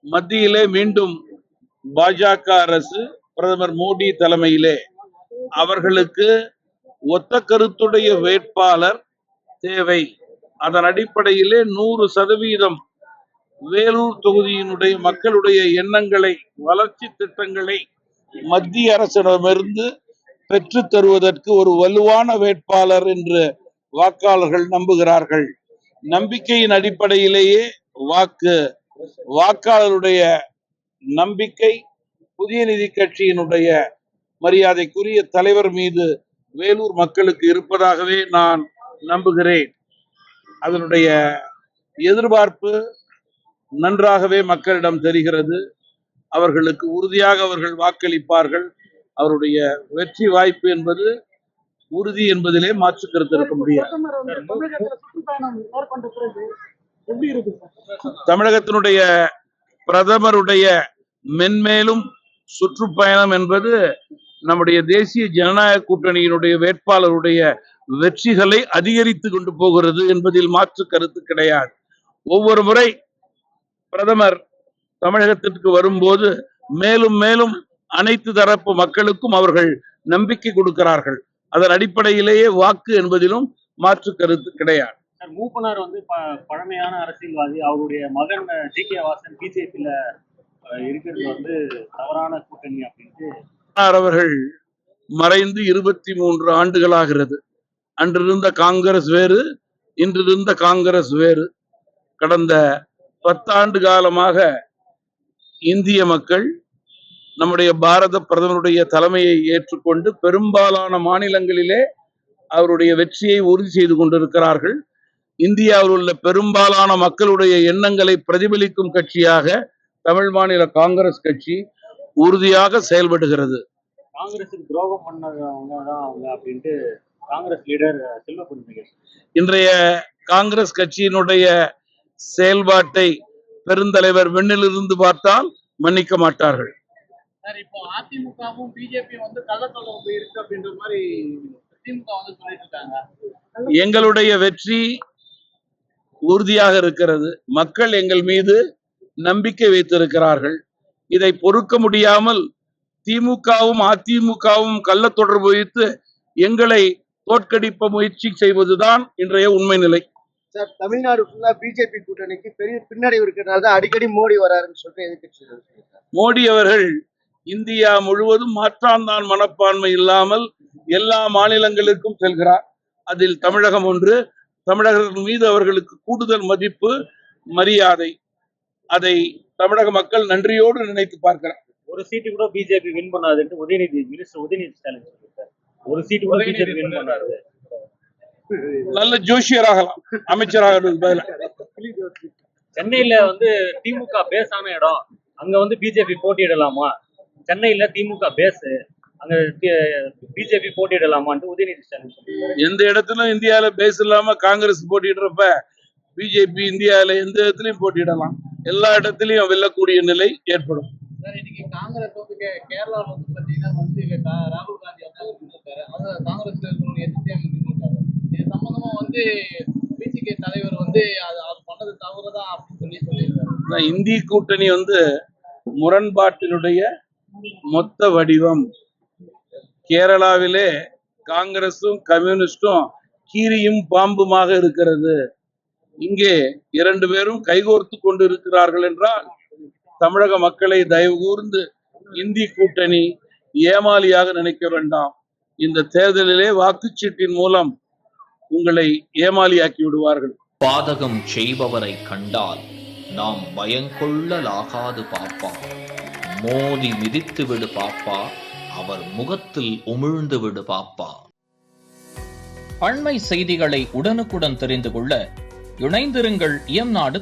மத்தியிலே மீண்டும் பாஜக அரசு பிரதமர் மோடி தலைமையிலே அவர்களுக்கு ஒத்த கருத்துடைய வேட்பாளர் தேவை. அதன் அடிப்படையிலே 100% வேலூர் தொகுதியினுடைய மக்களுடைய எண்ணங்களை, வளர்ச்சி திட்டங்களை மத்திய அரசிடமிருந்து பெற்றுத் தருவதற்கு ஒரு வலுவான வேட்பாளர் என்று வாக்காளர்கள் நம்புகிறார்கள். நம்பிக்கையின் அடிப்படையிலேயே வாக்காளருடைய நம்பிக்கை புதிய நீதி கட்சியினுடைய மரியாதைக்குரிய தலைவர் மீது வேலூர் மக்களுக்கு இருப்பதாகவே நான் நம்புகிறேன். அதனுடைய எதிர்பார்ப்பு நன்றாகவே மக்களிடம் தெரிகிறது. அவர்களுக்கு உறுதியாக அவர்கள் வாக்களிப்பார்கள். அவருடைய வெற்றி வாய்ப்பு என்பது உறுதி என்பதிலே மாற்று கருத்து இருக்க முடியாது. தமிழகத்தினுடைய பிரதமருடைய மென்மேலும் சுற்றுப்பயணம் என்பது நம்முடைய தேசிய ஜனநாயக கூட்டணியினுடைய வேட்பாளருடைய வெற்றிகளை அதிகரித்து கொண்டு போகிறது என்பதில் மாற்று கருத்து கிடையாது. ஒவ்வொரு முறை பிரதமர் தமிழகத்திற்கு வரும்போது மேலும் மேலும் அனைத்து தரப்பு மக்களுக்கும் அவர்கள் நம்பிக்கை கொடுக்கிறார்கள். அதன் அடிப்படையிலேயே வாக்கு என்பதிலும் மாற்று கருத்து கிடையாது. மூப்பனார் பழமையான அரசியல்வாதி. அவருடைய மகன் ஜி.கே. வாசன் பிஜேபியில இருக்கிறது தவறான கூட்டணி அப்படின்ட்டு அவர்கள் மறைந்து 23 ஆண்டுகளாகிறது. அன்றிருந்த காங்கிரஸ் வேறு, இன்றிருந்த காங்கிரஸ் வேறு. கடந்த 10 ஆண்டு காலமாக இந்திய மக்கள் நம்முடைய பாரத பிரதமருடைய தலைமையை ஏற்றுக்கொண்டு பெரும்பாலான மாநிலங்களிலே அவருடைய வெற்றியை உறுதி செய்து கொண்டிருக்கிறார்கள். இந்தியாவில் உள்ள பெரும்பாலான மக்களுடைய எண்ணங்களை பிரதிபலிக்கும் கட்சியாக தமிழ் மாநில காங்கிரஸ் கட்சி உறுதியாக செயல்படுகிறது. காங்கிரசுக்கு துரோகம் பண்ணவங்க அப்படின்ட்டு காங்கிரஸ் லீடர் செல்வகுமார் இன்றைய காங்கிரஸ் கட்சியினுடைய செயல்பாட்டை பெருந்தலைவர் வெண்ணிலிருந்து பார்த்தால் மன்னிக்க மாட்டார்கள். இப்போ அதிமுகவும் பிஜேபியும் கள்ளத்தொடர்பு இருக்கு அப்படின்ற மாதிரி திமுக சொல்லிட்டு இருக்காங்க. எங்களுடைய வெற்றி உறுதியாக இருக்கிறது. மக்கள் எங்கள் மீது நம்பிக்கை வைத்திருக்கிறார்கள். இதை பொறுக்க முடியாமல் திமுகவும் அதிமுகவும் கள்ள தொடர்பு வைத்து எங்களை தோற்கடிப்ப முயற்சி செய்வதுதான் இன்றைய உண்மை நிலை. சார், தமிழ்நாடு ஃபுல்லா பிஜேபி கூட்டணிக்கு பெரிய பின்னடைவு இருக்கிறதுனால தான் அடிக்கடி மோடி வராருன்னு சொல்லிட்டு எதிர்க்கட்சிகள். மோடி அவர்கள் இந்தியா முழுவதும் மாற்றாந்தான் மனப்பான்மை இல்லாமல் எல்லா மாநிலங்களுக்கும் செல்கிறார். அதில் தமிழகம் ஒன்று. தமிழகத்தின் மீது அவர்களுக்கு கூடுதல் மதிப்பு, மரியாதை. அதை தமிழக மக்கள் நன்றியோடு நினைத்து பார்க்கிறார். ஒரு சீட்டு கூட பிஜேபி வின் பண்ணாதுன்னு உதயநிதி ஸ்டாலின் சொல்லிட்டார். ஒரு சீட்டு கூட பிஜேபி வின் பண்ணாது. நல்ல ஜோஷியராகலாம், அமைச்சராக. சென்னையில திமுக பேஸான இடம், அங்க பிஜேபி போட்டியிடலாமா? சென்னையில திமுக பேஸ், அங்க பிஜேபி போட்டியிடலாமான்னு உதயநிதி ஸ்டாலின் சொல்லிட்டார். எந்த இடத்திலும் இந்தியாவில பேஸ் இல்லாம காங்கிரஸ் போட்டியிடுறப்ப பிஜேபி இந்தியாவில எந்த இடத்துலயும் போட்டியிடலாம். எல்லா இடத்திலையும் வெல்லக்கூடிய நிலை ஏற்படும். இன்னைக்கு காங்கிரஸ் கேரளாவில் பாத்தீங்கன்னா ராகுல் காந்தி காங்கிரஸ் எதிர்த்து இது சம்பந்தமா பிசிகே தலைவர் அது பண்ணது தவறுதான் அப்படின்னு சொல்லியிருக்காரு. இந்திய கூட்டணி முரண்பாட்டினுடைய மொத்த வடிவம். கேரளாவிலே காங்கிரசும் கம்யூனிஸ்டும் கீரியும் பாம்புமாக இருக்கிறது. இங்கே 2 பேரும் கைகோர்த்து கொண்டு இருக்கிறார்கள் என்றால் தமிழக மக்களை தயவு கூர்ந்து இந்தி கூட்டணி ஏமாளியாக நினைக்க வேண்டாம். இந்த தேர்தலிலே வாக்குச்சீட்டின் மூலம் உங்களை ஏமாளியாக்கி விடுவார்கள். பாதகம் செய்பவரை கண்டால் நாம் பயங்கொள்ளலாகாது பாப்பா. மோதி மிதித்து விடு பாப்பா, அவர் முகத்தில் உமிழ்ந்து விடு பாப்பா. அண்மை செய்திகளை உடனுக்குடன் தெரிந்து கொள்ள இணைந்திருங்கள் இயம்நாடு